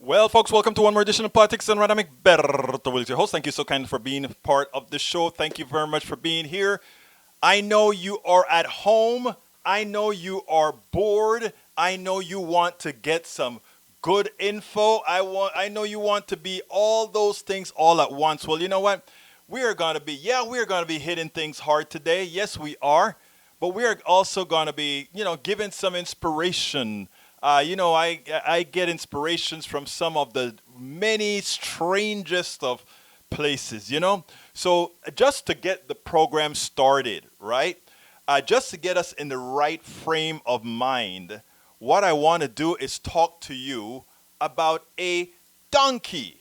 Well, folks, welcome to one more edition of Politics and Random. Berto Willis, your host. Thank you so kindly for being part of the show. Thank you very much for being here. I know you are at home. I know you are bored. I know you want to get some good info. I know you want to be all those things all at once. Well, you know what? We're going to be hitting things hard today. Yes, we are. But we are also going to be, giving some inspiration. I get inspirations from some of the many strangest of places. So just to get the program started, right? Just to get us in the right frame of mind, what I want to do is talk to you about a donkey.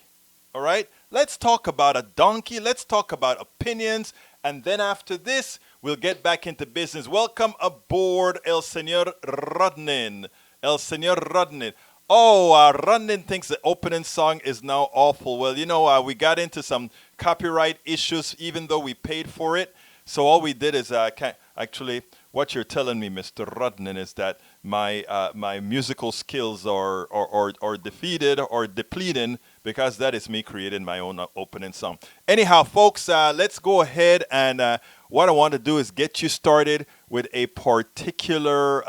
All right? Let's talk about a donkey. Let's talk about opinions. And then after this, we'll get back into business. Welcome aboard, El Señor Rodnin. El Señor Rodnin. Oh, Rodnin thinks the opening song is now awful. Well, we got into some copyright issues even though we paid for it. So all we did is actually, what you're telling me, Mr. Rodnin, is that my musical skills are defeated or depleting because that is me creating my own opening song. Anyhow, folks, let's go ahead and what I want to do is get you started with a particular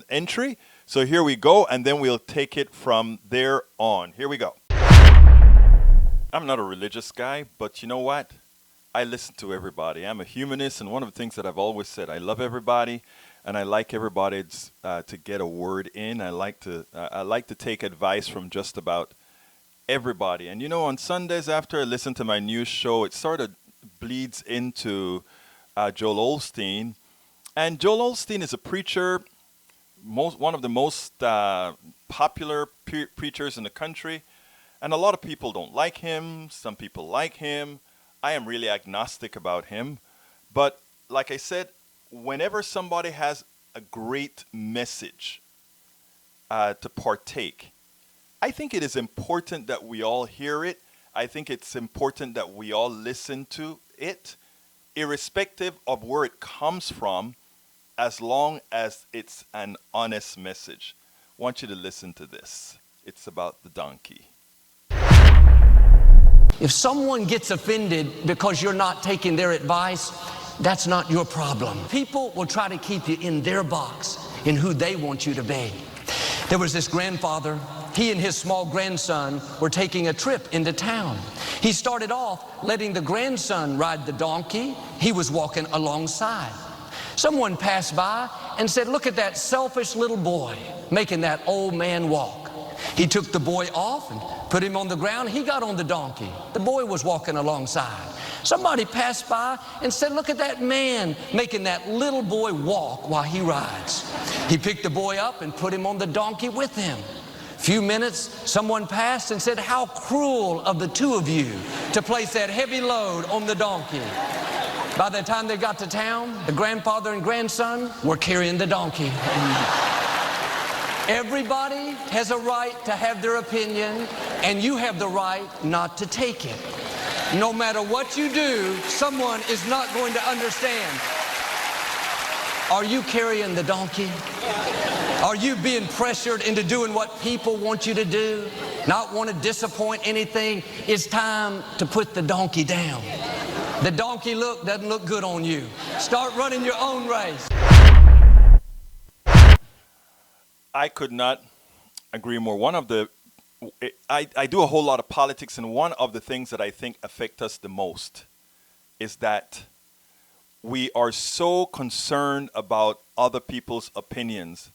entry. So here we go, and then we'll take it from there on. Here we go. I'm not a religious guy, but you know what? I listen to everybody. I'm a humanist, and one of the things that I've always said, I love everybody, and I like everybody to get a word in. I like to take advice from just about everybody. And on Sundays after I listen to my news show, it sort of bleeds into Joel Osteen. And Joel Osteen is a preacher, one of the most popular preachers in the country. And a lot of people don't like him. Some people like him. I am really agnostic about him. But like I said, whenever somebody has a great message to partake, I think it is important that we all hear it. I think it's important that we all listen to it, irrespective of where it comes from, as long as it's an honest message. I want you to listen to this. It's about the donkey. If someone gets offended because you're not taking their advice, that's not your problem. People will try to keep you in their box, in who they want you to be. There was this grandfather. He and his small grandson were taking a trip into town. He started off letting the grandson ride the donkey. He was walking alongside. Someone passed by and said, "Look at that selfish little boy making that old man walk." He took the boy off and put him on the ground. He got on the donkey. The boy was walking alongside. Somebody passed by and said, "Look at that man making that little boy walk while he rides." He picked the boy up and put him on the donkey with him. Few minutes, someone passed and said, "How cruel of the two of you to place that heavy load on the donkey." By the time they got to town, the grandfather and grandson were carrying the donkey. Everybody has a right to have their opinion, and you have the right not to take it. No matter what you do, someone is not going to understand. Are you carrying the donkey? Are you being pressured into doing what people want you to do? Not want to disappoint anything? It's time to put the donkey down. The donkey doesn't look good on you. Start running your own race. I could not agree more. I do a whole lot of politics, and one of the things that I think affect us the most is that we are so concerned about other people's opinions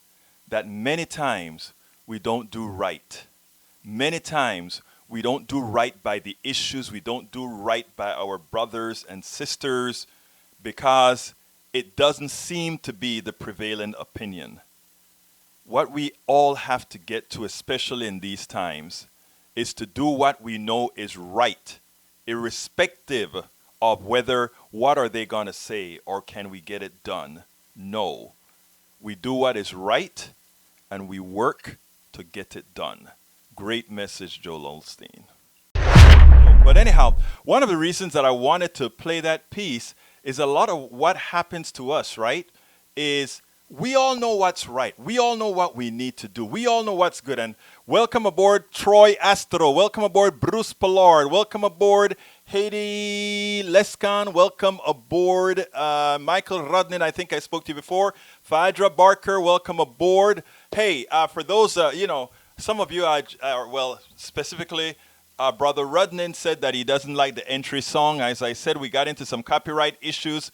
that many times we don't do right. Many times we don't do right by the issues. We don't do right by our brothers and sisters because it doesn't seem to be the prevailing opinion. What we all have to get to, especially in these times, is to do what we know is right, irrespective of what are they going to say or can we get it done. No. We do what is right and we work to get it done. Great message, Joel Osteen. But anyhow, one of the reasons that I wanted to play that piece is a lot of what happens to us, right, is we all know what's right. We all know what we need to do. We all know what's good. And welcome aboard Troy Astro. Welcome aboard Bruce Pollard. Welcome aboard Haiti Lescan. Welcome aboard Michael Rudnin. I think I spoke to you before. Phaedra Barker. Welcome aboard. Hey, for those, some of you are, specifically, Brother Rudnin said that he doesn't like the entry song. As I said, we got into some copyright issues,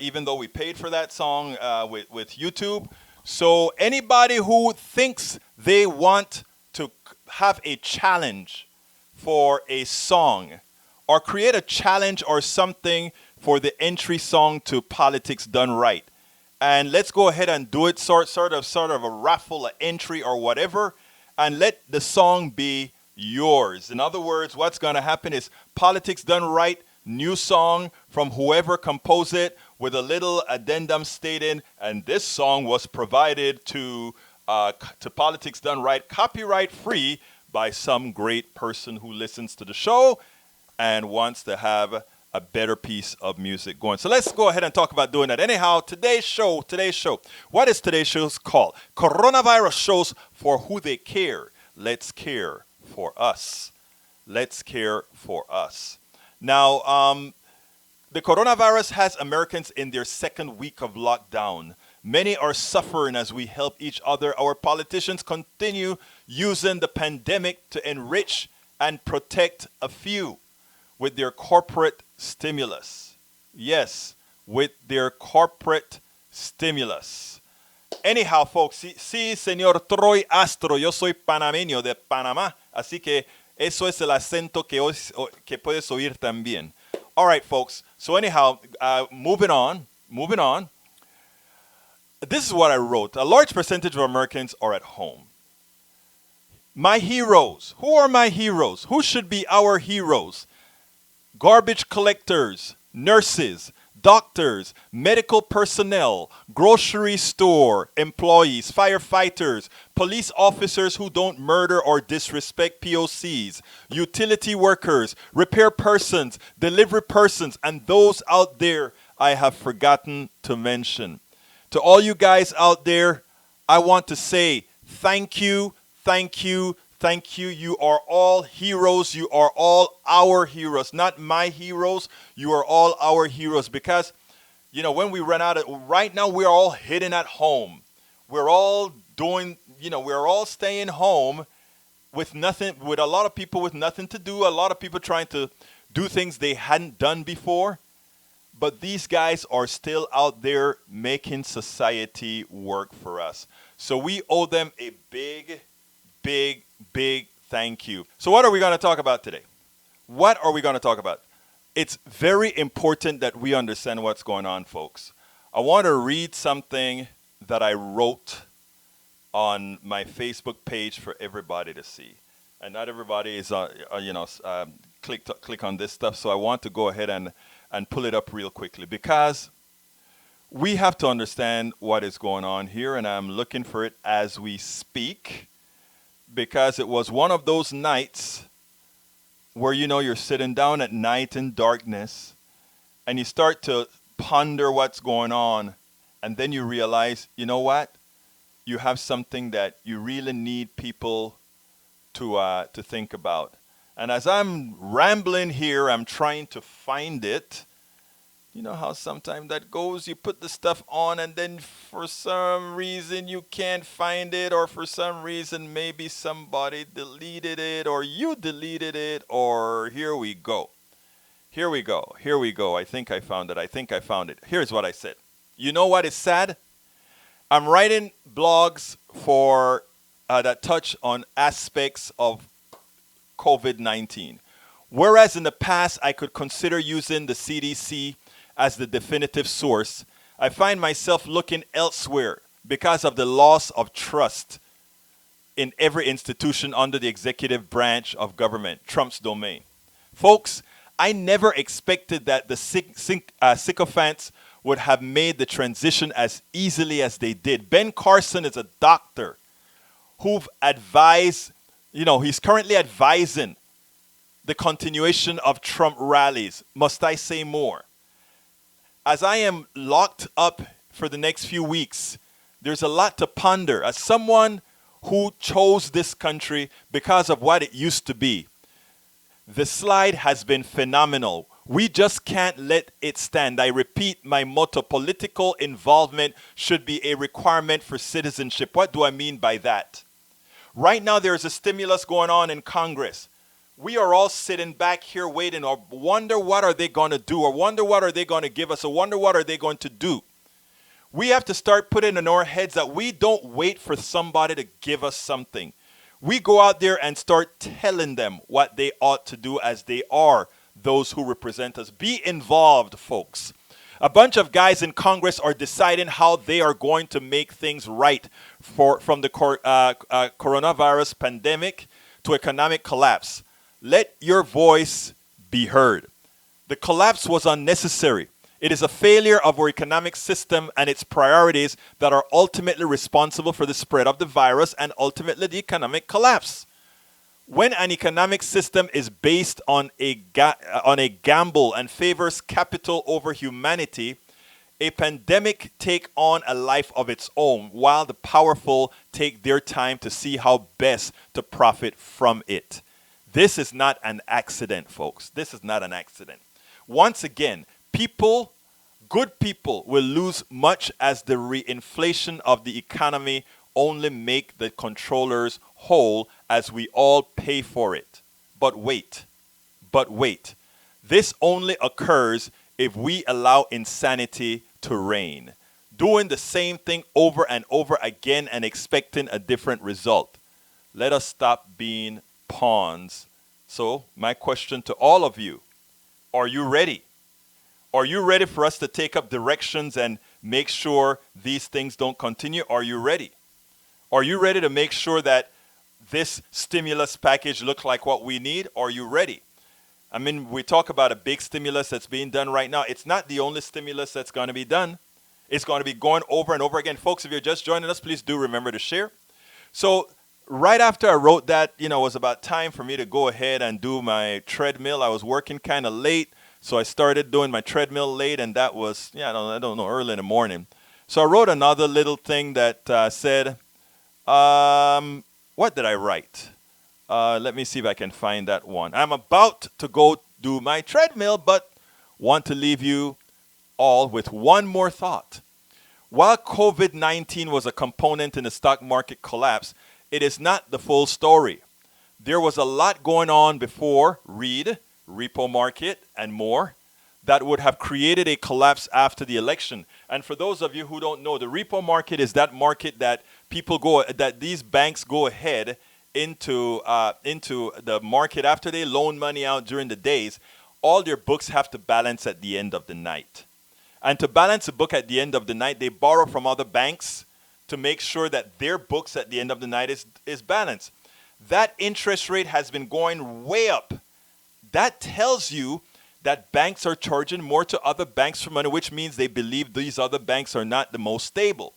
even though we paid for that song with YouTube. So anybody who thinks they want to have a challenge for a song or create a challenge or something for the entry song to Politics Done Right, and let's go ahead and do it sort of a raffle, an entry or whatever, and let the song be yours. In other words, what's going to happen is Politics Done Right, new song from whoever composed it with a little addendum stating, and this song was provided to Politics Done Right, copyright free by some great person who listens to the show and wants to have a better piece of music going. So let's go ahead and talk about doing that. Anyhow, today's show. What is today's show called? Coronavirus shows for who they care. Let's care for us. Let's care for us. Now, the coronavirus has Americans in their second week of lockdown. Many are suffering as we help each other. Our politicians continue using the pandemic to enrich and protect a few with their corporate stimulus. Yes, with their corporate stimulus. Anyhow, folks, sí, señor Troy Astro, yo soy panameño de Panamá, así que eso es el acento que puedes oír también. All right, folks. So anyhow, moving on. This is what I wrote. A large percentage of Americans are at home. My heroes. Who are my heroes? Who should be our heroes? Garbage collectors, nurses, doctors, medical personnel, grocery store employees, firefighters, police officers who don't murder or disrespect POCs, utility workers, repair persons, delivery persons, and those out there I have forgotten to mention. To all you guys out there, I want to say thank you, thank you, thank you. You are all heroes. You are all our heroes. Not my heroes. You are all our heroes. Because, when we run out of, right now we're all hidden at home. We're all doing, we're all staying home with nothing, with a lot of people with nothing to do. A lot of people trying to do things they hadn't done before. But these guys are still out there making society work for us. So we owe them a big, big, big thank you. So what are we going to talk about today? What are we going to talk about? It's very important that we understand what's going on, folks. I want to read something that I wrote on my Facebook page for everybody to see. And not everybody is, click on this stuff. So I want to go ahead and pull it up real quickly because we have to understand what is going on here. And I'm looking for it as we speak because it was one of those nights where, you're sitting down at night in darkness and you start to ponder what's going on. And then you realize, you know what? You have something that you really need people to think about. And as I'm rambling here, I'm trying to find it. You know how sometimes that goes? You put the stuff on and then for some reason you can't find it, or for some reason maybe somebody deleted it or you deleted it, or here we go. I think I found it. Here's what I said. You know what is sad? I'm writing blogs for that touch on aspects of COVID-19. Whereas in the past I could consider using the CDC as the definitive source, I find myself looking elsewhere because of the loss of trust in every institution under the executive branch of government, Trump's domain. Folks, I never expected that the sycophants would have made the transition as easily as they did. Ben Carson is a doctor who've advised, he's currently advising the continuation of Trump rallies. Must I say more? As I am locked up for the next few weeks, There's a lot to ponder. As someone who chose this country because of what it used to be, the slide has been phenomenal. We just can't let it stand. I repeat my motto: political involvement should be a requirement for citizenship. What do I mean by that? Right now, there's a stimulus going on in Congress. We are all sitting back here waiting, or wonder what are they going to do, or wonder what are they going to give us, or wonder what are they going to do. We have to start putting in our heads that we don't wait for somebody to give us something. We go out there and start telling them what they ought to do, as they are those who represent us. Be involved, folks. A bunch of guys in Congress are deciding how they are going to make things right from the coronavirus pandemic to economic collapse. Let your voice be heard. The collapse was unnecessary. It is a failure of our economic system and its priorities that are ultimately responsible for the spread of the virus and ultimately the economic collapse. When an economic system is based on a gamble and favors capital over humanity, a pandemic takes on a life of its own, while the powerful take their time to see how best to profit from it. This is not an accident, folks. This is not an accident. Once again, good people will lose much, as the reinflation of the economy only make the controllers whole, as we all pay for it. But wait. This only occurs if we allow insanity to reign, doing the same thing over and over again and expecting a different result. Let us stop being pawns. So, my question to all of you: are you ready? Are you ready for us to take up directions and make sure these things don't continue? Are you ready? Are you ready to make sure that this stimulus package looks like what we need? Are you ready? I mean, we talk about a big stimulus that's being done right now. It's not the only stimulus that's going to be done. It's going to be going over and over again. Folks, if you're just joining us, please do remember to share. So right after I wrote that, it was about time for me to go ahead and do my treadmill. I was working kind of late, so I started doing my treadmill late, and that was, I don't know, early in the morning. So I wrote another little thing that said, what did I write? Let me see if I can find that one. I'm about to go do my treadmill, but want to leave you all with one more thought. While COVID-19 was a component in the stock market collapse, it is not the full story. There was a lot going on before, read, repo market, and more, that would have created a collapse after the election. And for those of you who don't know, the repo market is that market that that these banks go ahead into the market after they loan money out during the days. All their books have to balance at the end of the night. And to balance a book at the end of the night, they borrow from other banks to make sure that their books at the end of the night is balanced. That interest rate has been going way up. That tells you that banks are charging more to other banks for money, which means they believe these other banks are not the most stable.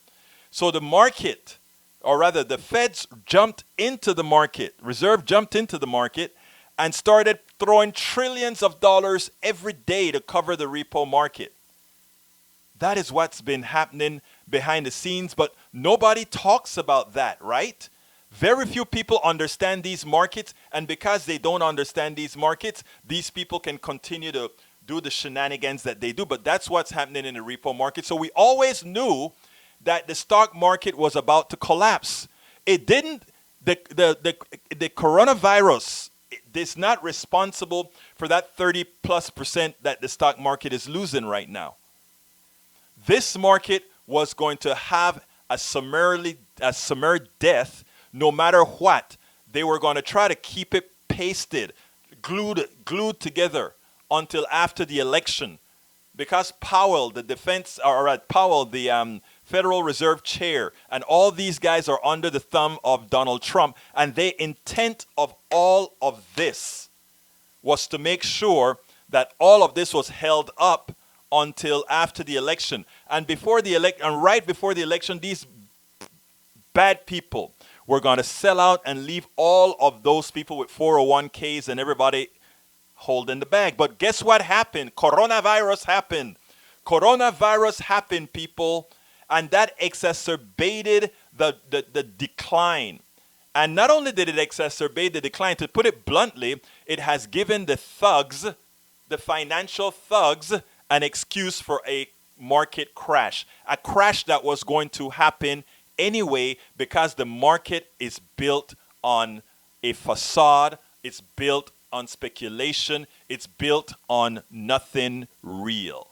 So the market, or rather the Feds jumped into the market, Reserve jumped into the market and started throwing trillions of dollars every day to cover the repo market. That is what's been happening behind the scenes, but nobody talks about that, right? Very few people understand these markets, and because they don't understand these markets, these people can continue to do the shenanigans that they do, but that's what's happening in the repo market. So we always knew that the stock market was about to collapse. It didn't, the coronavirus is not responsible for that 30+% that the stock market is losing right now. This market was going to have a summary death no matter what. They were going to try to keep it pasted, glued together until after the election. Because Powell, the Federal Reserve Chair, and all these guys are under the thumb of Donald Trump, and the intent of all of this was to make sure that all of this was held up until after the election. And right before the election, these bad people were going to sell out and leave all of those people with 401ks and everybody holding the bag. But guess what happened? Coronavirus happened. Coronavirus happened, people. And that exacerbated the decline. And not only did it exacerbate the decline, to put it bluntly, it has given the thugs, the financial thugs, an excuse for a market crash. A crash that was going to happen anyway because the market is built on a facade, it's built on speculation, it's built on nothing real.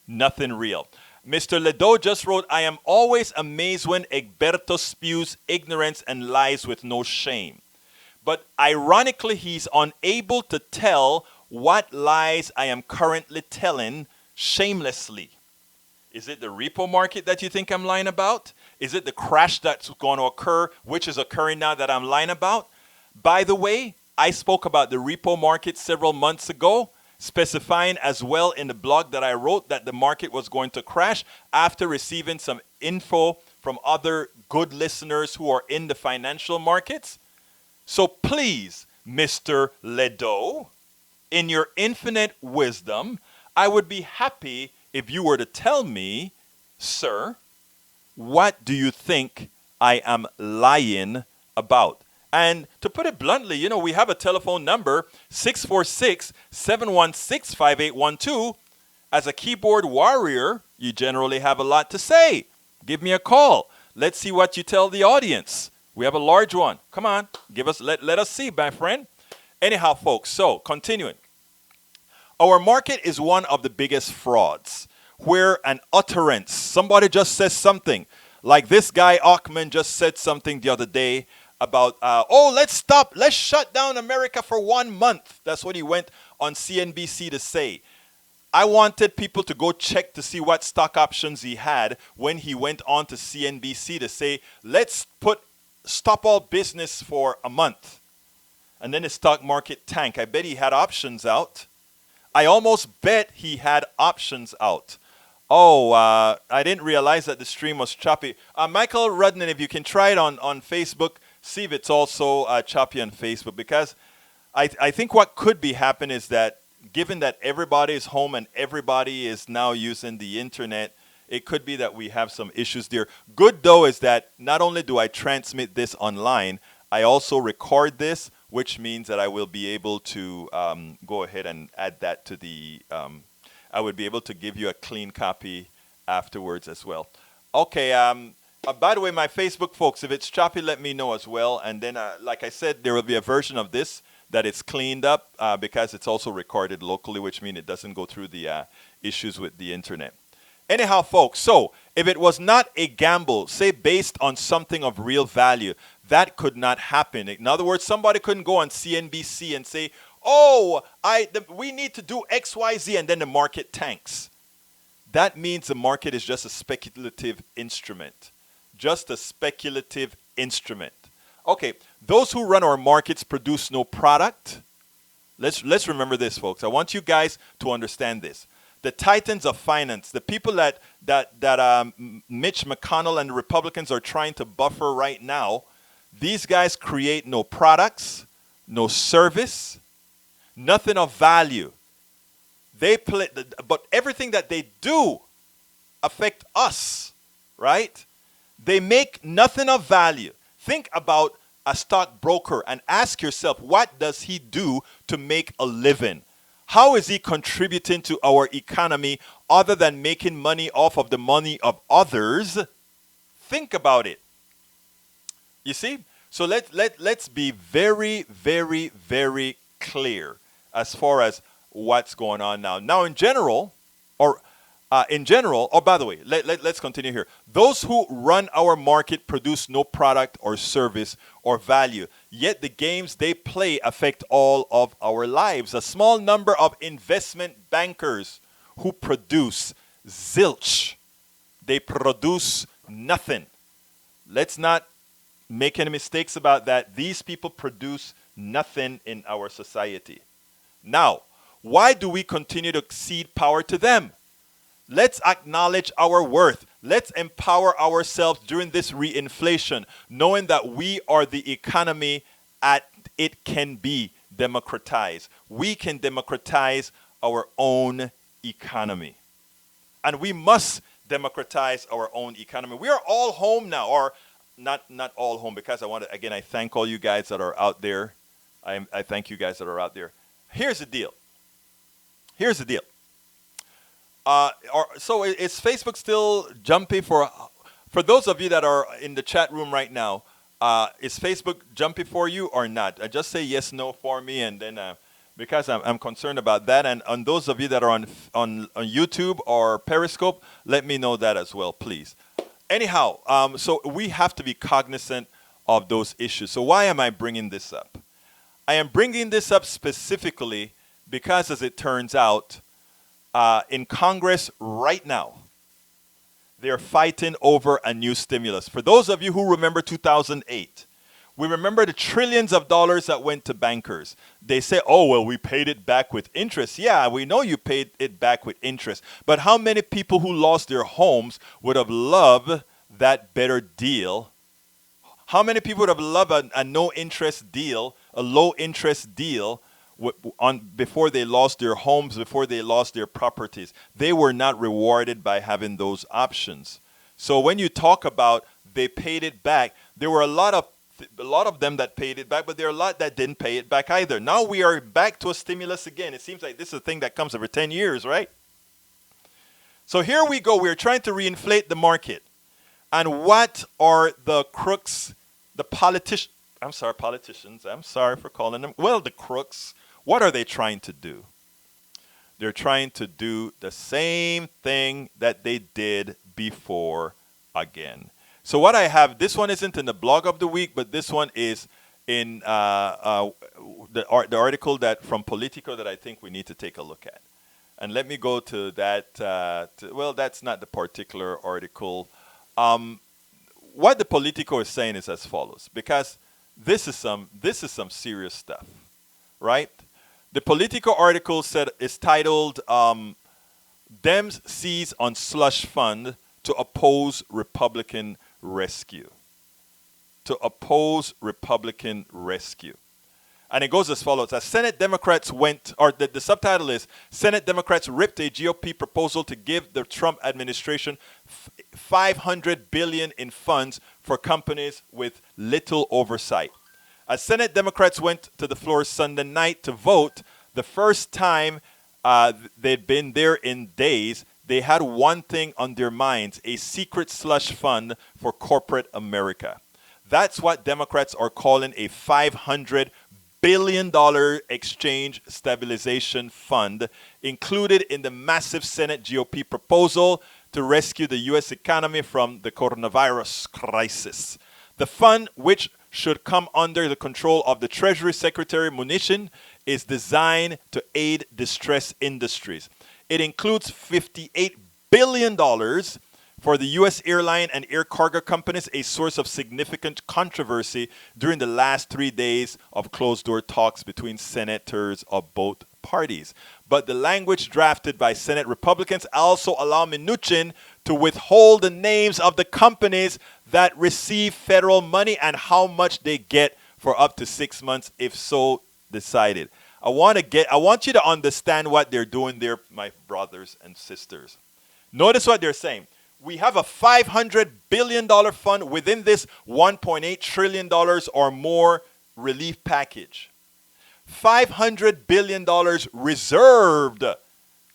Nothing real. Mr. Ledo just wrote, I am always amazed when Egberto spews ignorance and lies with no shame. But ironically, he's unable to tell what lies I am currently telling shamelessly. Is it the repo market that you think I'm lying about? Is it the crash that's going to occur, which is occurring now, that I'm lying about? By the way, I spoke about the repo market several months ago, specifying as well in the blog that I wrote that the market was going to crash after receiving some info from other good listeners who are in the financial markets. So please, Mr. Ledo, in your infinite wisdom, I would be happy if you were to tell me, sir, what do you think I am lying about? And to put it bluntly, we have a telephone number, 646-716-5812. As a keyboard warrior, you generally have a lot to say. Give me a call. Let's see what you tell the audience. We have a large one. Come on, let us see, my friend. Anyhow, folks, so continuing. Our market is one of the biggest frauds, where an utterance, somebody just says something, like this guy Achman just said something the other day about, let's shut down America for 1 month. That's what he went on CNBC to say. I wanted people to go check to see what stock options he had when he went on to CNBC to say, let's stop all business for a month. And then the stock market tanked. I bet he had options out. I almost bet he had options out. I didn't realize that the stream was choppy. Michael Rudnan, if you can try it on Facebook, see if it's also choppy on Facebook, because I think what could be happening is that given that everybody is home and everybody is now using the internet, it could be that we have some issues there. Good, though, is that not only do I transmit this online, I also record this, which means that I will be able to go ahead and add that to the, I would be able to give you a clean copy afterwards as well. Okay, by the way, my Facebook folks, if it's choppy, let me know as well. And then, like I said, there will be a version of this that is cleaned up because it's also recorded locally, which means it doesn't go through the issues with the internet. Anyhow, folks, so if it was not a gamble, say based on something of real value, that could not happen. In other words, somebody couldn't go on CNBC and say, we need to do X, Y, Z, and then the market tanks. That means the market is just a speculative instrument. Just a speculative instrument. Okay, those who run our markets produce no product. Let's remember this, folks. I want you guys to understand this. The titans of finance, the people that Mitch McConnell and the Republicans are trying to buffer right now, these guys create no products, no service, nothing of value. But everything that they do affect us, right? They make nothing of value. Think about a stockbroker and ask yourself, what does he do to make a living? How is he contributing to our economy other than making money off of the money of others? Think about it. You see? So let's be very, very, very clear as far as what's going on now. Now, in general, by the way, let's continue here. Those who run our market produce no product or service or value, yet the games they play affect all of our lives. A small number of investment bankers who produce zilch. They produce nothing. Let's not make any mistakes about that. These people produce nothing in our society. Now, why do we continue to cede power to them? Let's acknowledge our worth. Let's empower ourselves during this reinflation, knowing that we are the economy it can be democratized. We can democratize our own economy. And we must democratize our own economy. We are all home now, or not all home, because I thank all you guys that are out there. I thank you guys that are out there. Here's the deal. Here's the deal. So is Facebook still jumpy for those of you that are in the chat room right now? Is Facebook jumpy for you or not? Just say yes, no for me, and then because I'm concerned about that. And on those of you that are on YouTube or Periscope, let me know that as well, please. Anyhow, so we have to be cognizant of those issues. So why am I bringing this up? I am bringing this up specifically because, as it turns out, in Congress right now, they're fighting over a new stimulus. For those of you who remember 2008, we remember the trillions of dollars that went to bankers. They say, oh, well, we paid it back with interest. Yeah, we know you paid it back with interest. But how many people who lost their homes would have loved that better deal? How many people would have loved a no-interest deal, a low-interest deal, before they lost their homes, before they lost their properties? They were not rewarded by having those options. So when you talk about they paid it back, there were a lot of them that paid it back, but there are a lot that didn't pay it back either. Now we are back to a stimulus again. It seems like this is a thing that comes every 10 years, right? So here we go. We're trying to reinflate the market. And what are the crooks, the politicians, I'm sorry for calling them, well, the crooks, what are they trying to do? They're trying to do the same thing that they did before again. So what I have, this one isn't in the blog of the week, but this one is in the article that from Politico that I think we need to take a look at. And let me go to that. Well, that's not the particular article. What the Politico is saying is as follows, because this is some serious stuff, right? The Politico article is titled "Dems Seize on Slush Fund to Oppose Republican Rescue." To oppose Republican rescue. And it goes as follows. As Senate Democrats the subtitle is, Senate Democrats ripped a GOP proposal to give the Trump administration $500 billion in funds for companies with little oversight. As Senate Democrats went to the floor Sunday night to vote, the first time they'd been there in days, they had one thing on their minds: a secret slush fund for corporate America. That's what Democrats are calling a $500 billion exchange stabilization fund, included in the massive Senate GOP proposal to rescue the U.S. economy from the coronavirus crisis. The fund, which should come under the control of the Treasury Secretary Mnuchin, is designed to aid distressed industries. It includes $58 billion for the U.S. airline and air cargo companies, a source of significant controversy during the last 3 days of closed-door talks between senators of both parties. But the language drafted by Senate Republicans also allow Mnuchin to withhold the names of the companies that receive federal money and how much they get for up to 6 months, if so decided. I want you to understand what they're doing there, my brothers and sisters. Notice what they're saying. We have a $500 billion fund within this $1.8 trillion or more relief package. $500 billion reserved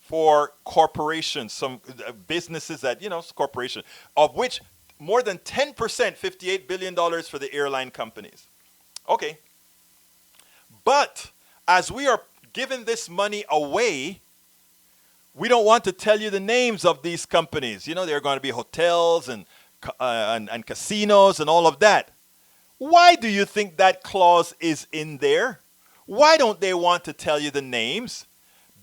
for corporations, some businesses that, corporations, of which more than 10%, $58 billion for the airline companies. Okay. But as we are giving this money away, we don't want to tell you the names of these companies. There are going to be hotels and casinos and all of that. Why do you think that clause is in there? Why don't they want to tell you the names?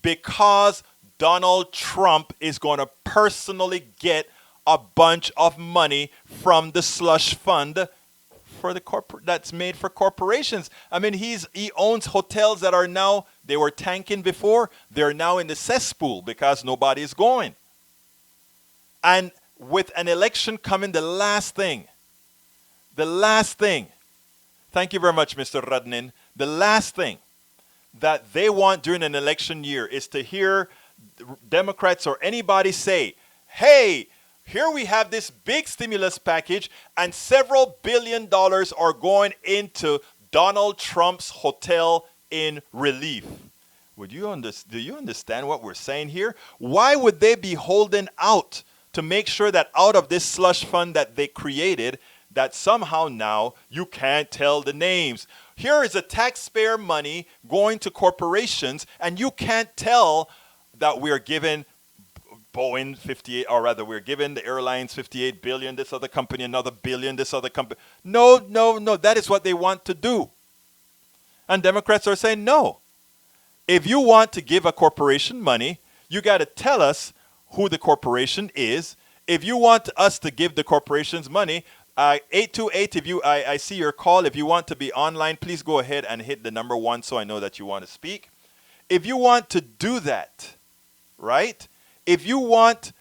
Because Donald Trump is going to personally get a bunch of money from the slush fund for the that's made for corporations. I mean, he owns hotels that are now, they were tanking before, they're now in the cesspool because nobody is going. And with an election coming, the last thing, thank you very much, Mr. Radnin, the last thing that they want during an election year is to hear Democrats or anybody say, hey, Here we have this big stimulus package, and several $billions are going into Donald Trump's hotel in relief. Do you understand what we're saying here? Why would they be holding out to make sure that out of this slush fund that they created, that somehow now you can't tell the names? Here is a taxpayer money going to corporations, and you can't tell that we're giving Boeing 58, or rather, we're giving the airlines 58 billion, this other company another billion, this other company. No, no, no. That is what they want to do. And Democrats are saying no. If you want to give a corporation money, you got to tell us who the corporation is. If you want us to give the corporations money, 828, if I see your call. If you want to be online, please go ahead and hit the number 1 so I know that you want to speak. If you want to do that, right? If you want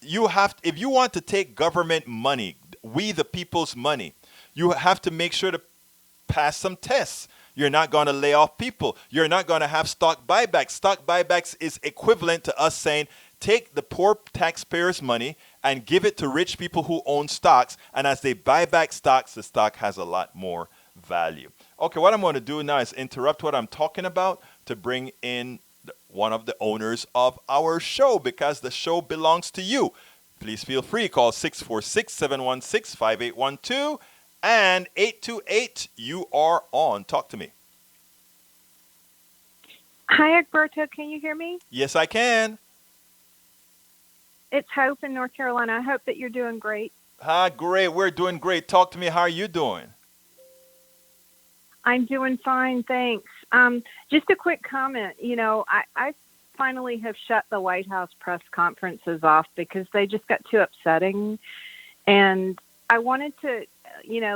to take government money, we the people's money, you have to make sure to pass some tests. You're not going to lay off people. You're not going to have stock buybacks. Stock buybacks is equivalent to us saying, take the poor taxpayers' money and give it to rich people who own stocks. And as they buy back stocks, the stock has a lot more value. Okay, what I'm going to do now is interrupt what I'm talking about to bring in one of the owners of our show, because the show belongs to you. Please feel free. Call 646-716-5812 and 828. You are on. Talk to me. Hi, Egberto. Can you hear me? Yes, I can. It's Hope in North Carolina. I hope that you're doing great. Great. We're doing great. Talk to me. How are you doing? I'm doing fine, thanks. Just a quick comment. I finally have shut the White House press conferences off because they just got too upsetting. And I wanted to,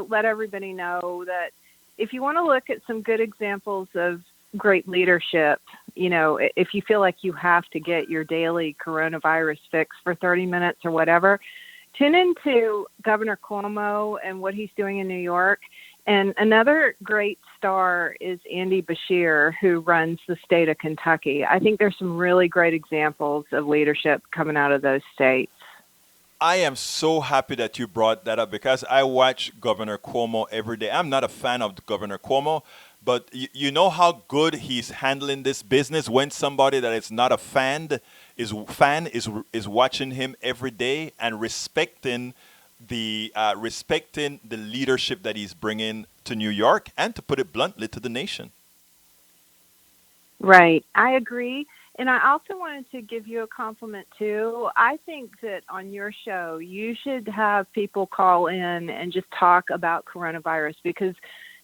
let everybody know that if you want to look at some good examples of great leadership, if you feel like you have to get your daily coronavirus fix for 30 minutes or whatever, tune into Governor Cuomo and what he's doing in New York. And another great star is Andy Beshear, who runs the state of Kentucky. I think there's some really great examples of leadership coming out of those states. I am so happy that you brought that up, because I watch Governor Cuomo every day. I'm not a fan of Governor Cuomo, but you know how good he's handling this business when somebody that is not a fan is watching him every day and respecting the leadership that he's bringing to New York, and, to put it bluntly, to the nation. Right. I agree. And I also wanted to give you a compliment, too. I think that on your show, you should have people call in and just talk about coronavirus, because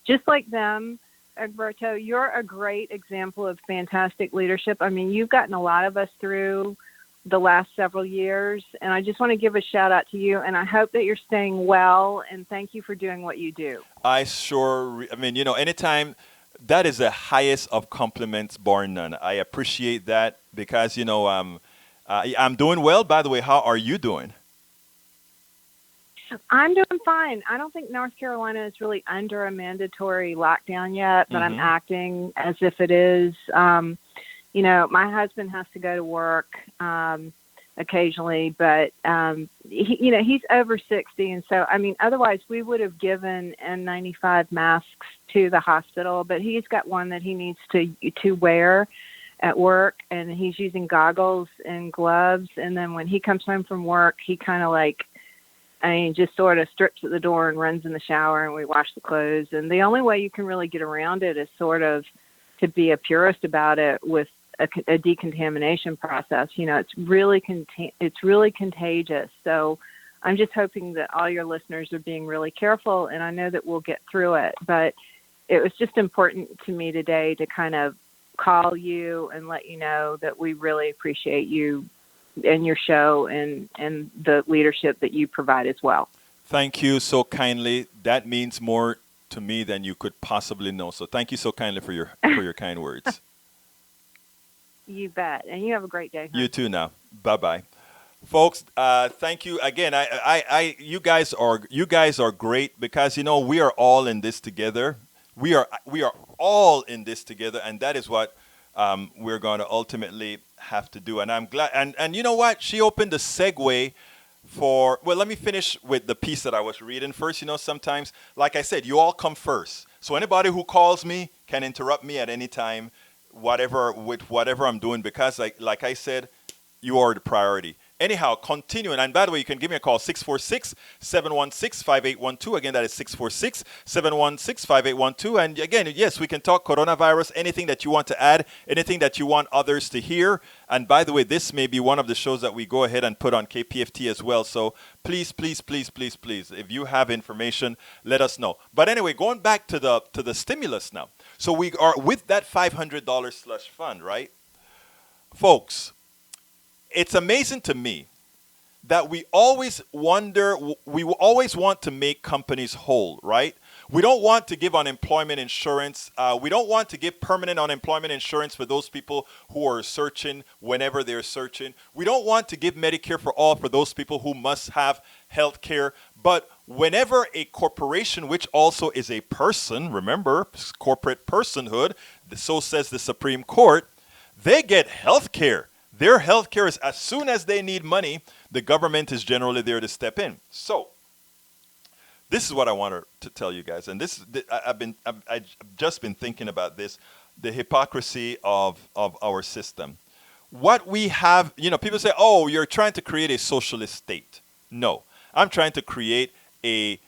just like them, Egberto, you're a great example of fantastic leadership. I mean, you've gotten a lot of us through the last several years, and I just want to give a shout out to you, and I hope that you're staying well, and thank you for doing what you do. Anytime, that is the highest of compliments, bar none. I appreciate that, because, I'm doing well. By the way, how are you doing? I'm doing fine. I don't think North Carolina is really under a mandatory lockdown yet, but I'm acting as if it is. My husband has to go to work occasionally, but he's over 60, and so otherwise we would have given N95 masks to the hospital, but he's got one that he needs to wear at work, and he's using goggles and gloves. And then when he comes home from work, he kind of just sort of strips at the door and runs in the shower, and we wash the clothes. And the only way you can really get around it is sort of to be a purist about it with a decontamination process. It's really contagious. So I'm just hoping that all your listeners are being really careful, and I know that we'll get through it. But it was just important to me today to kind of call you and let you know that we really appreciate you and your show and the leadership that you provide as well. Thank you so kindly. That means more to me than you could possibly know. So thank you so kindly for your kind words. You bet. And you have a great day. You too now. Bye-bye. Folks, thank you again. You guys are great, because we are all in this together. We are all in this together, and that is what we're going to ultimately have to do. And I'm glad. And you know what? She opened the segue well, let me finish with the piece that I was reading first. Sometimes, like I said, you all come first. So anybody who calls me can interrupt me at any time, whatever I'm doing, because like I said, you are the priority. Anyhow, continuing. And by the way, you can give me a call, 646-716-5812. Again, that is 646-716-5812. And again, yes, we can talk coronavirus, anything that you want to add, anything that you want others to hear. And by the way, this may be one of the shows that we go ahead and put on KPFT as well. So please, please, please, please, please, if you have information, let us know. But anyway, going back to the stimulus now. So we are with that $500 slush fund, right? Folks, it's amazing to me that we always want to make companies whole, right? We don't want to give unemployment insurance. We don't want to give permanent unemployment insurance for those people who are searching whenever they're searching. We don't want to give Medicare for all for those people who must have health care. But whenever a corporation, which also is a person, remember, corporate personhood, so says the Supreme Court, they get health care. Their health care is, as soon as they need money, the government is generally there to step in. So, this is what I want to tell you guys, and I've just been thinking about this, the hypocrisy of our system. What we have, people say, oh, you're trying to create a socialist state. No, I'm trying to create a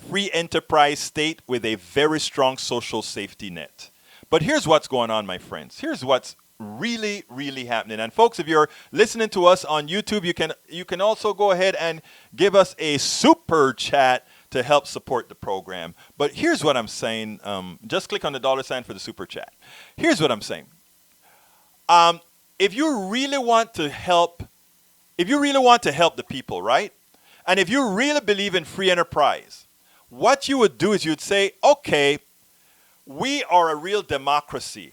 free enterprise state with a very strong social safety net. But here's what's going on, my friends. Here's what's really, really happening. And folks, if you're listening to us on YouTube, you can also go ahead and give us a super chat to help support the program. But here's what I'm saying. Just click on the $ for the super chat. Here's what I'm saying. If you really want to help the people, right? And if you really believe in free enterprise, what you would do is you'd say, okay, we are a real democracy.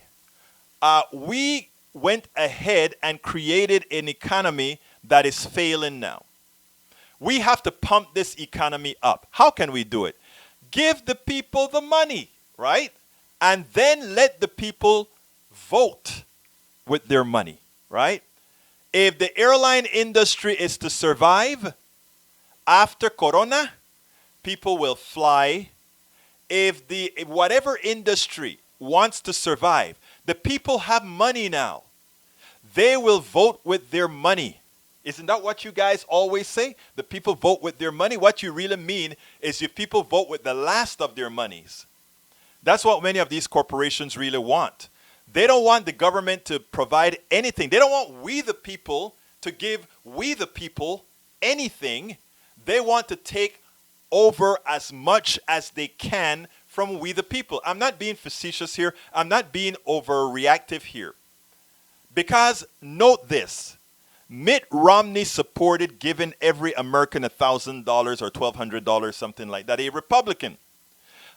We went ahead and created an economy that is failing now. We have to pump this economy up. How can we do it? Give the people the money, right? And then let the people vote with their money, right? If the airline industry is to survive after Corona, people will fly. If whatever industry wants to survive, the people have money now. They will vote with their money. Isn't that what you guys always say? The people vote with their money. What you really mean is if people vote with the last of their monies. That's what many of these corporations really want. They don't want the government to provide anything. They don't want we the people to give we the people anything. They want to take over as much as they can from we the people. I'm not being facetious here. I'm not being overreactive here. Because note this, Mitt Romney supported giving every American $1,000 or $1,200, something like that, a Republican.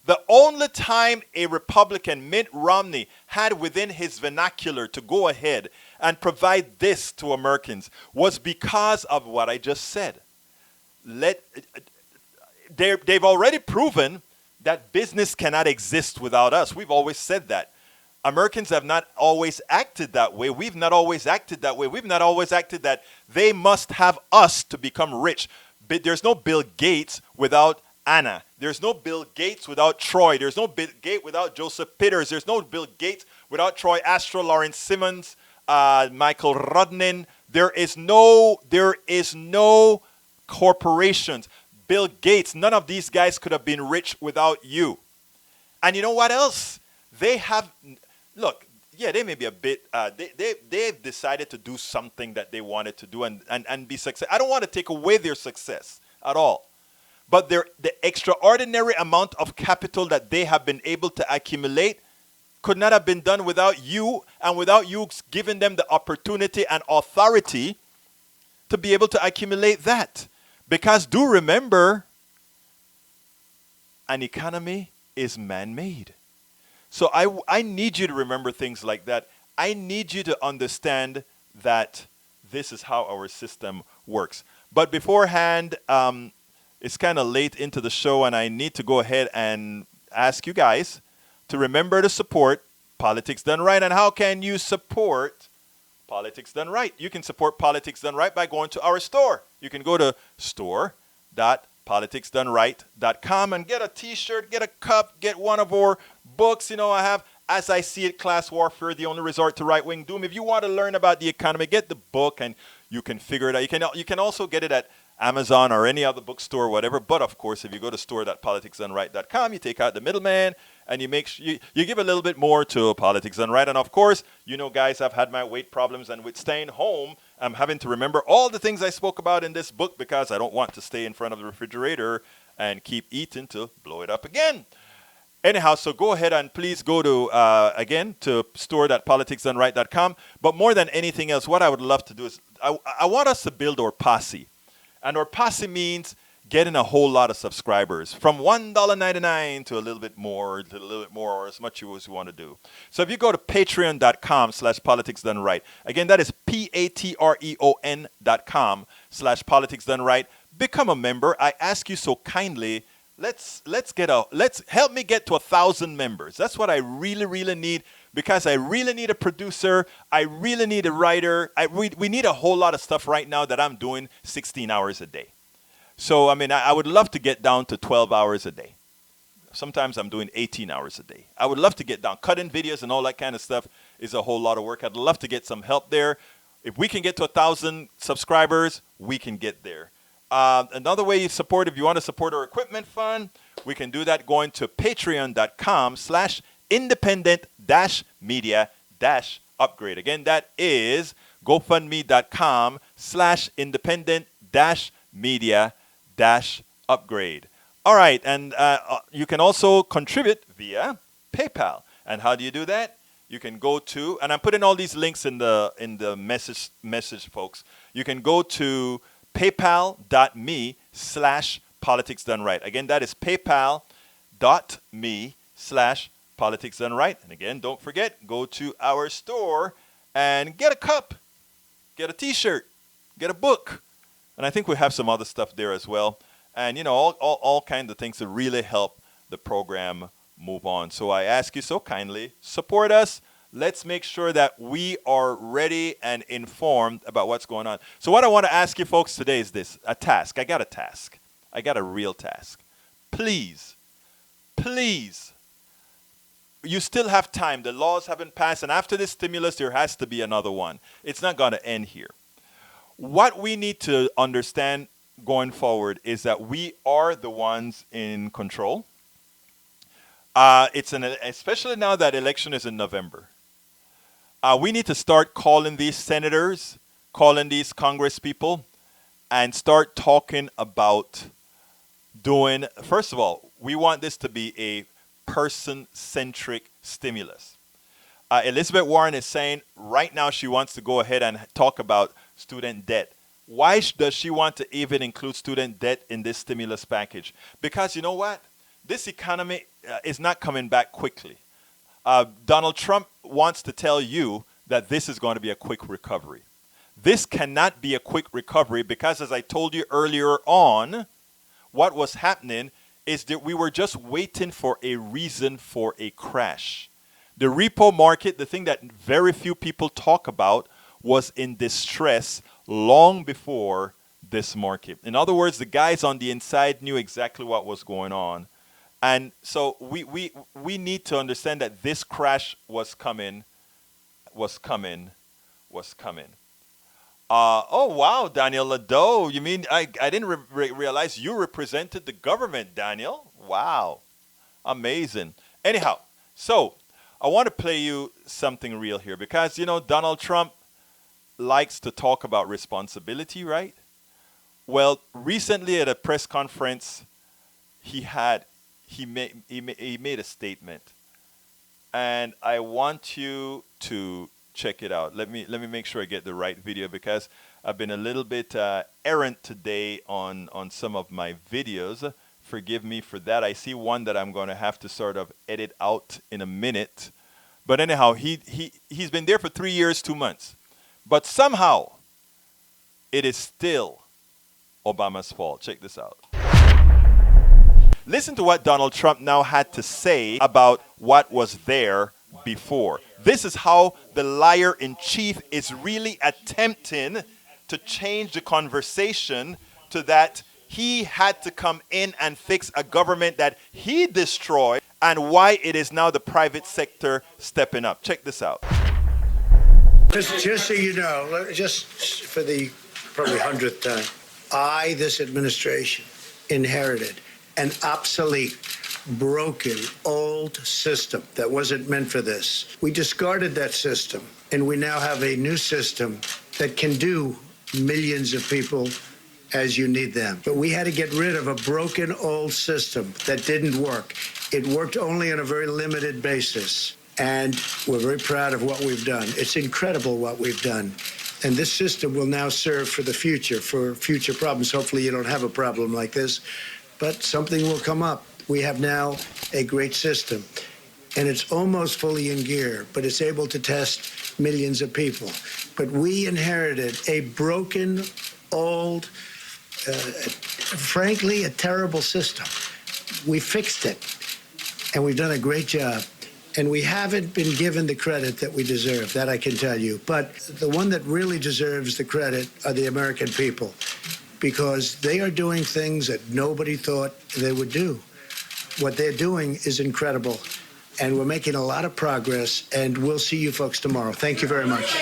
The only time a Republican, Mitt Romney, had within his vernacular to go ahead and provide this to Americans was because of what I just said. They've already proven that business cannot exist without us. We've always said that. Americans have not always acted that way. We've not always acted that way. We've not always acted that they must have us to become rich. But there's no Bill Gates without Anna. There's no Bill Gates without Troy. There's no Bill Gates without Joseph Pitters. There's no Bill Gates without Troy Astro, Lawrence Simmons, Michael Rudnin. There is no corporations. Bill Gates, none of these guys could have been rich without you. And you know what else? They have, look, yeah, they may be a bit, they've decided to do something that they wanted to do and be successful. I don't want to take away their success at all. But the extraordinary amount of capital that they have been able to accumulate could not have been done without you and without you giving them the opportunity and authority to be able to accumulate that. Because do remember, an economy is man-made. So I need you to remember things like that. I need you to understand that this is how our system works. But beforehand, it's kind of late into the show, and I need to go ahead and ask you guys to remember to support Politics Done Right. And how can you support Politics Done Right. You can support Politics Done Right by going to our store. You can go to store.politicsdoneright.com and get a t-shirt, get a cup, get one of our books. I have As I See It, Class Warfare, The Only Resort to Right-Wing Doom. If you want to learn about the economy, get the book and you can figure it out. You can also get it at Amazon or any other bookstore, whatever. But of course, if you go to store.politicsdoneright.com, you take out the middleman and you give a little bit more to Politics Done Right. And of course, guys, I've had my weight problems, and with staying home, I'm having to remember all the things I spoke about in this book because I don't want to stay in front of the refrigerator and keep eating to blow it up again. Anyhow, so go ahead and please go to, again, to store.politicsdoneright.com. But more than anything else, what I would love to do is I want us to build our posse. And our posse means getting a whole lot of subscribers from $1.99 to a little bit more, or as much as you want to do. So if you go to patreon.com/politicsdoneright, again, that is patreon.com/politicsdoneright, become a member. I ask you so kindly, let's help me get to 1,000 members. That's what I really, really need, because I really need a producer. I really need a writer. We need a whole lot of stuff right now that I'm doing 16 hours a day. So, I would love to get down to 12 hours a day. Sometimes I'm doing 18 hours a day. I would love to get down. Cutting videos and all that kind of stuff is a whole lot of work. I'd love to get some help there. If we can get to 1,000 subscribers, we can get there. Another way you support, if you want to support our equipment fund, we can do that going to patreon.com/independent-media-upgrade. Again, that is gofundme.com/independent-media-upgrade. All right, and you can also contribute via PayPal. And how do you do that? You can go to, and I'm putting all these links in the message, folks. You can go to paypal.me/politicsdoneright. Again, that is paypal.me/politicsdoneright. And again, don't forget, go to our store and get a cup, get a t-shirt, get a book. And I think we have some other stuff there as well. And, all kinds of things to really help the program move on. So I ask you so kindly, support us. Let's make sure that we are ready and informed about what's going on. So what I want to ask you folks today is this, a task. I got a task. I got a real task. Please, you still have time. The laws haven't passed. And after this stimulus, there has to be another one. It's not going to end here. What we need to understand going forward is that we are the ones in control. Especially now that election is in November. We need to start calling these senators, calling these Congress people, and start talking about doing, first of all, we want this to be a person-centric stimulus. Elizabeth Warren is saying right now she wants to go ahead and talk about student debt. Why does she want to even include student debt in this stimulus package? Because you know what? This economy is not coming back quickly. Donald Trump wants to tell you that this is going to be a quick recovery. This cannot be a quick recovery because, as I told you earlier on, what was happening is that we were just waiting for a reason for a crash. The repo market, the thing that very few people talk about, was in distress long before this market. In other words, the guys on the inside knew exactly what was going on. And so we need to understand that this crash was coming. Oh, wow, Daniel Lado. You mean I didn't realize you represented the government, Daniel? Wow. Amazing. Anyhow, so I want to play you something real here because, Donald Trump likes to talk about responsibility, right? Well, recently at a press conference, he made a statement, and I want you to check it out. Let me make sure I get the right video because I've been a little bit errant today on some of my videos. Forgive me for that. I see one that I'm going to have to sort of edit out in a minute. But anyhow, he's been there for 3 years, 2 months. But somehow, it is still Obama's fault. Check this out. Listen to what Donald Trump now had to say about what was there before. This is how the liar in chief is really attempting to change the conversation to that he had to come in and fix a government that he destroyed, and why it is now the private sector stepping up. Check this out. Just so you know, just for the probably 100th time, this administration, inherited an obsolete, broken, old system that wasn't meant for this. We discarded that system, and we now have a new system that can do millions of people as you need them. But we had to get rid of a broken, old system that didn't work. It worked only on a very limited basis. And we're very proud of what we've done. It's incredible what we've done. And this system will now serve for the future, for future problems. Hopefully you don't have a problem like this, but something will come up. We have now a great system, and it's almost fully in gear, but it's able to test millions of people. But we inherited a broken, old, frankly, a terrible system. We fixed it, and we've done a great job. And we haven't been given the credit that we deserve, that I can tell you. But the one that really deserves the credit are the American people, because they are doing things that nobody thought they would do. What they're doing is incredible, and we're making a lot of progress, and we'll see you folks tomorrow. Thank you very much.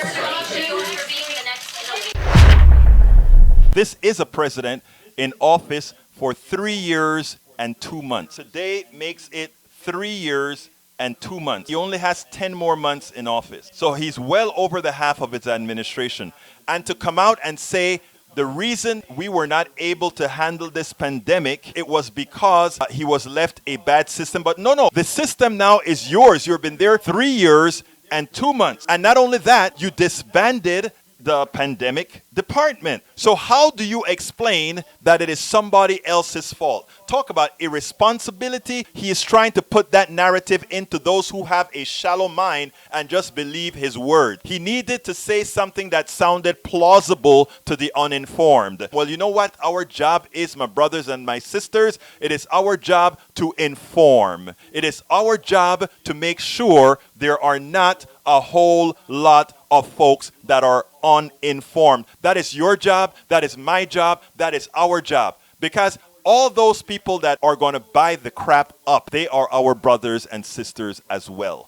This is a president in office for 3 years and 2 months. Today makes it 3 years and 2 months. He only has 10 more months in office. So he's well over the half of his administration. And to come out and say the reason we were not able to handle this pandemic, it was because he was left a bad system. But no, the system now is yours. You've been there 3 years and 2 months. And not only that, you disbanded the pandemic department. So how do you explain that it is somebody else's fault? Talk about irresponsibility. He is trying to put that narrative into those who have a shallow mind and just believe his word. He needed to say something that sounded plausible to the uninformed. Well, you know what our job is, my brothers and my sisters? It is our job to inform. It is our job to make sure there are not a whole lot of folks that are uninformed. That is your job. That is my job. That is our job. Because all those people that are going to buy the crap up, they are our brothers and sisters as well.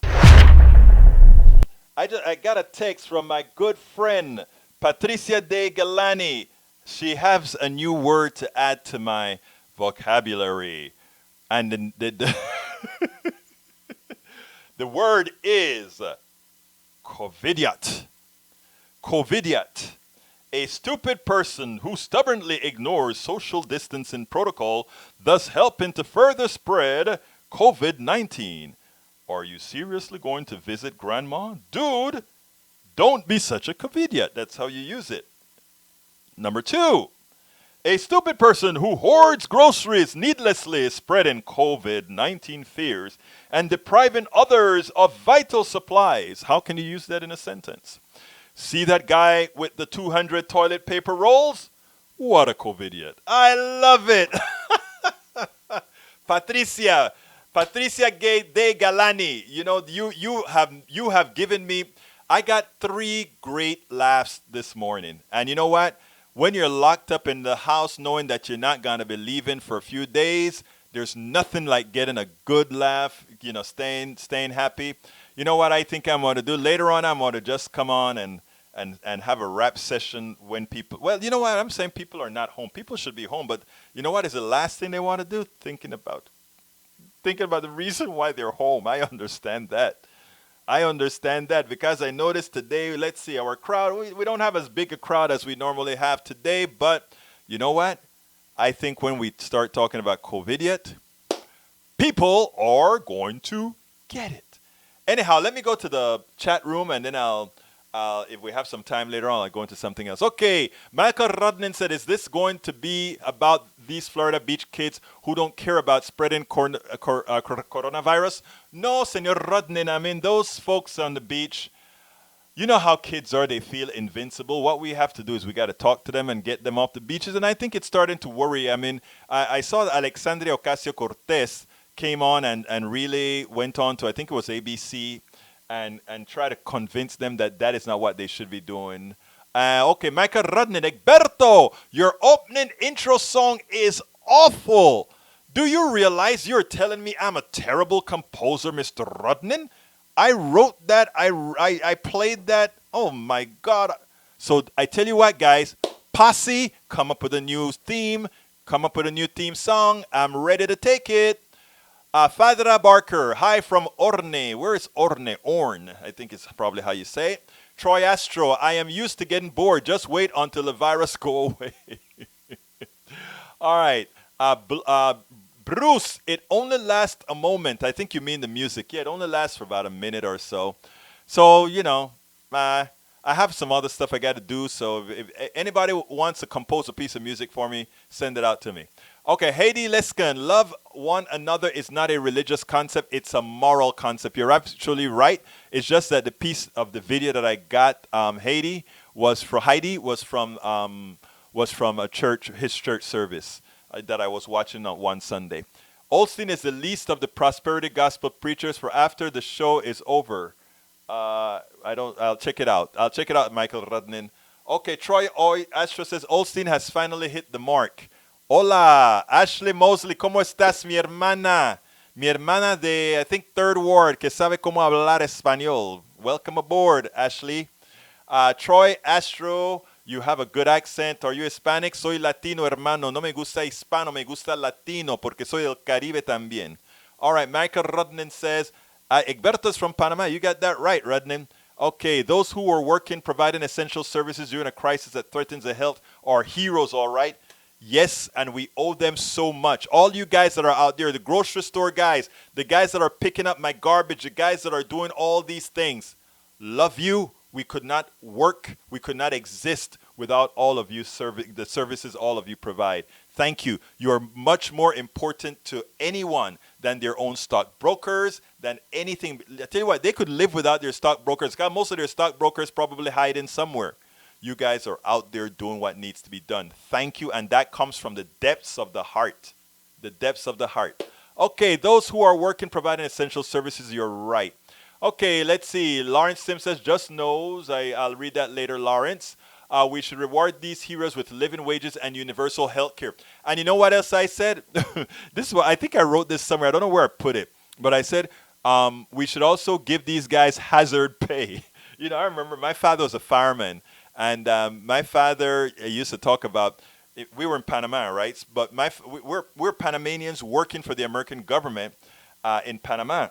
I got a text from my good friend, Patricia De Galani. She has a new word to add to my vocabulary. And the word is covidiot. Covidiot. A stupid person who stubbornly ignores social distancing protocol, thus helping to further spread COVID-19. Are you seriously going to visit grandma? Dude, don't be such a covidiot. That's how you use it. Number 2. A stupid person who hoards groceries needlessly, spreading COVID-19 fears and depriving others of vital supplies. How can you use that in a sentence? See that guy with the 200 toilet paper rolls? What a covidiot. I love it. Patricia De Galani, you know, you have given me, I got 3 great laughs this morning. And you know what? When you're locked up in the house knowing that you're not going to be leaving for a few days, there's nothing like getting a good laugh, you know, staying happy. You know what I think I'm going to do? Later on, I'm going to just come on and have a rap session when people, well, you know what? I'm saying people are not home. People should be home. But you know what is the last thing they want to do? Thinking about the reason why they're home. I understand that. Because I noticed today, let's see, our crowd, we don't have as big a crowd as we normally have today. But you know what? I think when we start talking about COVIDiot, people are going to get it. Anyhow, let me go to the chat room and then I'll if we have some time later on, I'll go into something else. Okay, Michael Rodnan said, is this going to be about these Florida Beach kids who don't care about spreading coronavirus? No, Senor Rodnan. I mean, those folks on the beach, you know how kids are. They feel invincible. What we have to do is we got to talk to them and get them off the beaches. And I think it's starting to worry. I mean, I saw Alexandria Ocasio-Cortez came on and really went on to, I think it was ABC, and try to convince them that that is not what they should be doing. Okay, Michael Rodnin, Egberto, your opening intro song is awful. Do you realize you're telling me I'm a terrible composer, Mr. Rodnin? I wrote that. I played that. Oh my God. So I tell you what, guys, Posse, come up with a new theme. Come up with a new theme song. I'm ready to take it. Fadra Barker, hi from Orne. Where is Orne? Orne, I think is probably how you say it. Troy Astro, I am used to getting bored. Just wait until the virus go away. All right. Bruce, it only lasts a moment. I think you mean the music. Yeah, it only lasts for about a minute or so. So, I have some other stuff I got to do. So if anybody wants to compose a piece of music for me, send it out to me. Okay, Heidi Leskin, love one another is not a religious concept, it's a moral concept. You're absolutely right. It's just that the piece of the video that I got, Heidi, was from a church, his church service that I was watching on one Sunday. Olstein is the least of the prosperity gospel preachers. For after the show is over, I'll check it out. I'll check it out, Michael Rudnin. Okay, Troy Astro says Olstein has finally hit the mark. Hola, Ashley Mosley, ¿cómo estás, mi hermana? Mi hermana de, I think, Third Ward, que sabe cómo hablar español. Welcome aboard, Ashley. Troy Astro, you have a good accent. Are you Hispanic? Soy Latino, hermano. No me gusta hispano, me gusta Latino, porque soy del Caribe también. All right, Michael Rudnin says, Egberto's from Panama. You got that right, Rudnin. Okay, those who are working, providing essential services during a crisis that threatens the health are heroes, all right? Yes, and we owe them so much. All you guys that are out there, the grocery store guys, the guys that are picking up my garbage, the guys that are doing all these things, love you. We could not work, we could not exist without all of you serving the services all of you provide. Thank you. You are much more important to anyone than their own stockbrokers, than anything. I tell you what, they could live without their stockbrokers. God, most of their stockbrokers probably hide in somewhere. You guys are out there doing what needs to be done. Thank you, and that comes from the depths of the heart. The depths of the heart. Okay, those who are working, providing essential services, you're right. Okay, let's see. Lawrence Sim says, just knows. I'll read that later, Lawrence. We should reward these heroes with living wages and universal health care. And you know what else I said? This is what I think I wrote this somewhere. I don't know where I put it. But I said, we should also give these guys hazard pay. I remember my father was a fireman. And my father used to talk about, we were in Panama, right? But we're Panamanians working for the American government in Panama.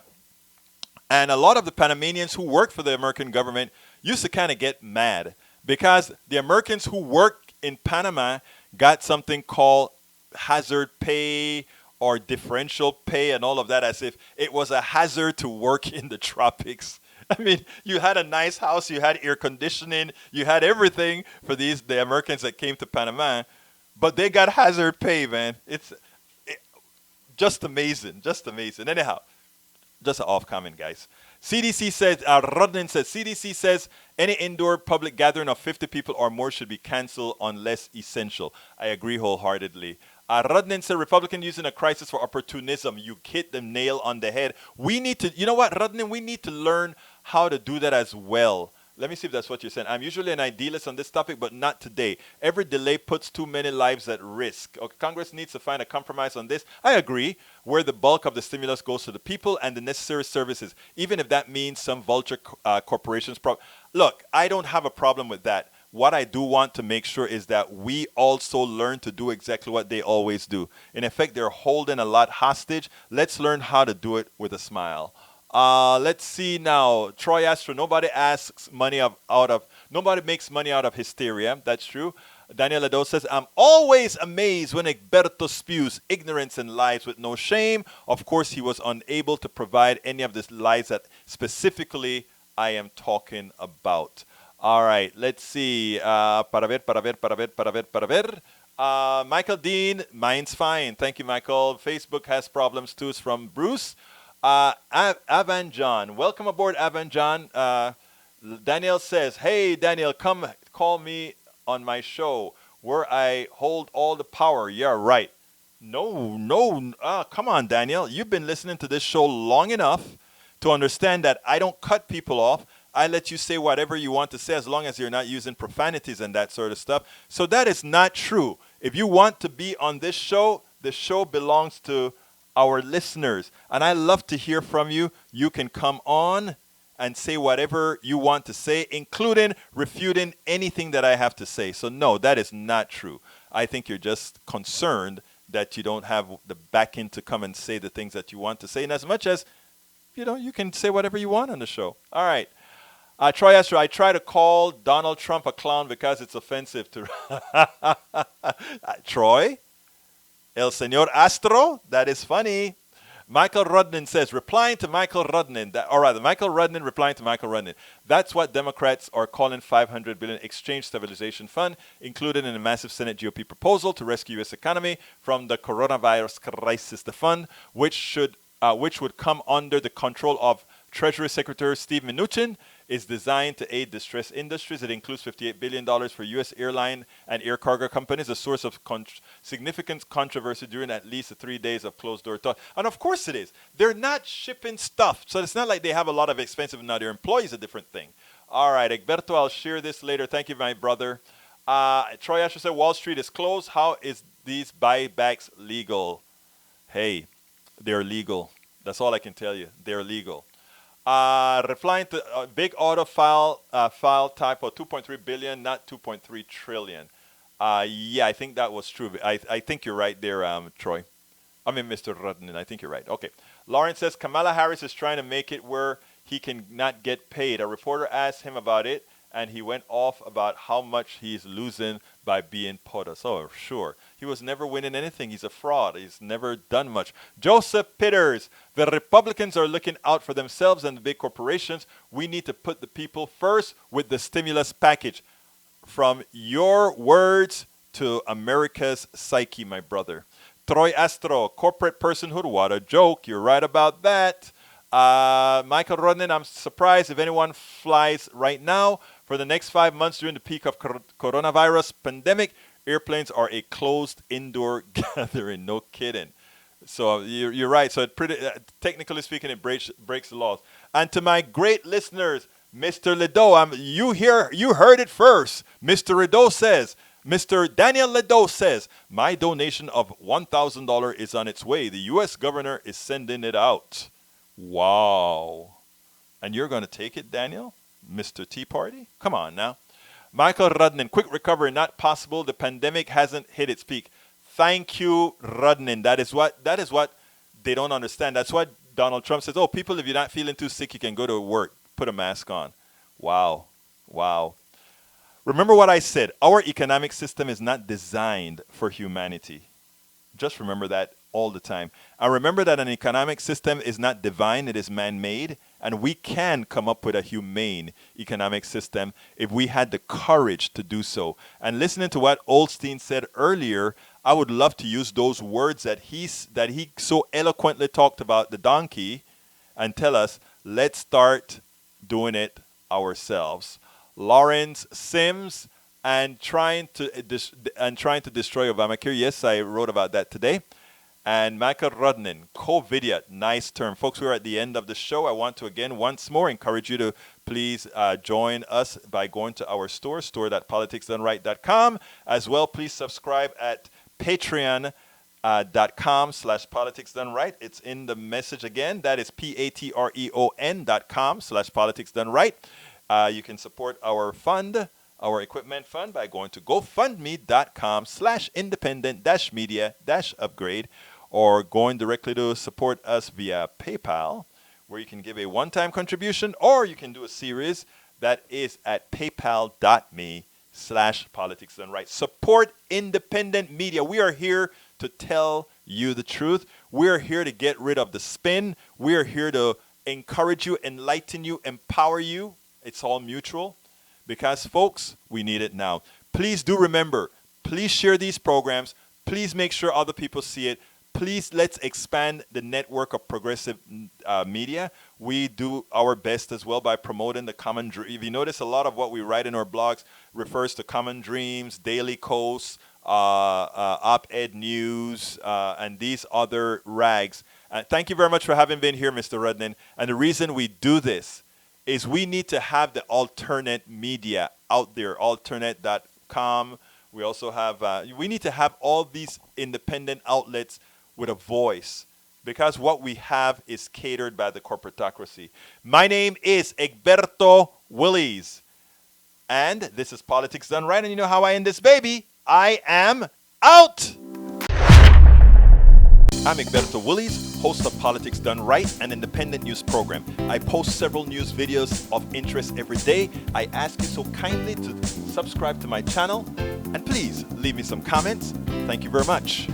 And a lot of the Panamanians who worked for the American government used to kind of get mad because the Americans who worked in Panama got something called hazard pay or differential pay and all of that, as if it was a hazard to work in the tropics. I mean, you had a nice house, you had air conditioning, you had everything for the Americans that came to Panama, but they got hazard pay, man. It's just amazing, just amazing. Anyhow, just an off comment, guys. CDC says, Rodnin says, CDC says any indoor public gathering of 50 people or more should be canceled unless essential. I agree wholeheartedly. Rodnin said, Republican using a crisis for opportunism. You hit the nail on the head. We need to, you know what, Rodnin, we need to learn how to do that as well. Let me see if that's what you're saying. I'm usually an idealist on this topic, but not today. Every delay puts too many lives at risk. Okay, Congress needs to find a compromise on this. I agree, where the bulk of the stimulus goes to the people and the necessary services, even if that means some vulture corporations. Look, I don't have a problem with that. What I do want to make sure is that we also learn to do exactly what they always do. In effect, they're holding a lot hostage. Let's learn how to do it with a smile. Let's see now. Troy Astro, nobody makes money out of hysteria. That's true. Daniel Lado says, I'm always amazed when Egberto spews ignorance and lies with no shame. Of course, he was unable to provide any of the lies that specifically I am talking about. All right, let's see. Para ver. Michael Dean, mine's fine. Thank you, Michael. Facebook has problems too. It's from Bruce. Avan John, welcome aboard, Avan John. Daniel says, hey, Daniel, come call me on my show where I hold all the power. Yeah, right. No. Come on, Daniel. You've been listening to this show long enough to understand that I don't cut people off. I let you say whatever you want to say as long as you're not using profanities and that sort of stuff. So that is not true. If you want to be on this show, the show belongs to our listeners. And I love to hear from you. You can come on and say whatever you want to say, including refuting anything that I have to say. So no, that is not true. I think you're just concerned that you don't have the backing to come and say the things that you want to say. And as much as, you can say whatever you want on the show. All right. Troy Astro, I try to call Donald Trump a clown because it's offensive to Troy? El Señor Astro? That is funny. Michael Rudnin says, replying to Michael Rudnin, Michael Rudnin replying to Michael Rudnin. That's what Democrats are calling $500 billion exchange stabilization fund, included in a massive Senate GOP proposal to rescue U.S. economy from the coronavirus crisis. The fund, which would come under the control of Treasury Secretary Steve Mnuchin, is designed to aid distressed industries. It includes $58 billion for U.S. airline and air cargo companies, a source of significant controversy during at least the 3 days of closed-door talk. And of course it is. They're not shipping stuff, so it's not like they have a lot of expensive. Now, their employees a different thing. All right, Egberto, I'll share this later. Thank you, my brother. Troy Asher said, Wall Street is closed. How is these buybacks legal? Hey, they're legal. That's all I can tell you. They're legal. Replying to big auto file typo, 2.3 billion, not 2.3 trillion. Yeah, I think that was true. I think you're right there, Troy. I mean, Mr. Rudnin, I think you're right. Okay. Lawrence says Kamala Harris is trying to make it where he can not get paid. A reporter asked him about it, and he went off about how much he's losing by being POTUS. Oh, sure. He was never winning anything. He's a fraud. He's never done much. Joseph Pitters, the Republicans are looking out for themselves and the big corporations. We need to put the people first with the stimulus package. From your words to America's psyche, my brother. Troy Astro, corporate personhood, what a joke. You're right about that. Michael Rodnin, I'm surprised if anyone flies right now. For the next 5 months during the peak of coronavirus pandemic, airplanes are a closed indoor gathering. No kidding. So you're right. So it technically speaking, it breaks the laws. And to my great listeners, Mr. Ledo, you heard it first. Mr. Daniel Ledo says, my donation of $1,000 is on its way. The U.S. governor is sending it out. Wow. And you're going to take it, Daniel? Mr. Tea Party? Come on now. Michael Rudnin, quick recovery not possible. The pandemic hasn't hit its peak. Thank you, Rudnin. That is what they don't understand. That's what Donald Trump says. Oh, people, if you're not feeling too sick, you can go to work. Put a mask on. Wow. Remember what I said. Our economic system is not designed for humanity. Just remember that all the time. And remember that an economic system is not divine, it is man-made. And we can come up with a humane economic system if we had the courage to do so. And listening to what Olstein said earlier, I would love to use those words that he so eloquently talked about the donkey and tell us, let's start doing it ourselves. Lawrence Sims and trying to destroy Obamacare. Yes, I wrote about that today. And Michael Rudnin, COVIDiot, nice term. Folks, we're at the end of the show. I want to again once more encourage you to please join us by going to our store.politicsdoneright.com. As well, please subscribe at patreon.com/politicsdoneright. It's in the message again. That is patreon.com/politicsdoneright. You can support our fund, our equipment fund, by going to gofundme.com/independent-media-upgrade, or going directly to support us via PayPal, where you can give a one-time contribution, or you can do a series that is at paypal.me/politicsdoneright. Support independent media. We are here to tell you the truth. We are here to get rid of the spin. We are here to encourage you, enlighten you, empower you. It's all mutual. Because, folks, we need it now. Please do remember, please share these programs. Please make sure other people see it. Please, let's expand the network of progressive media. We do our best as well by promoting the common dream. If you notice, a lot of what we write in our blogs refers to common dreams, daily coast, op-ed news, and these other rags. Thank you very much for having been here, Mr. Rudnin. And the reason we do this is we need to have the alternate media out there, alternate.com. We also have, we need to have all these independent outlets with a voice, because what we have is catered by the corporatocracy. My name is Egberto Willies, and this is Politics Done Right. And you know how I end this baby? I am out! I'm Egberto Willies, host of Politics Done Right, an independent news program. I post several news videos of interest every day. I ask you so kindly to subscribe to my channel, and please leave me some comments. Thank you very much.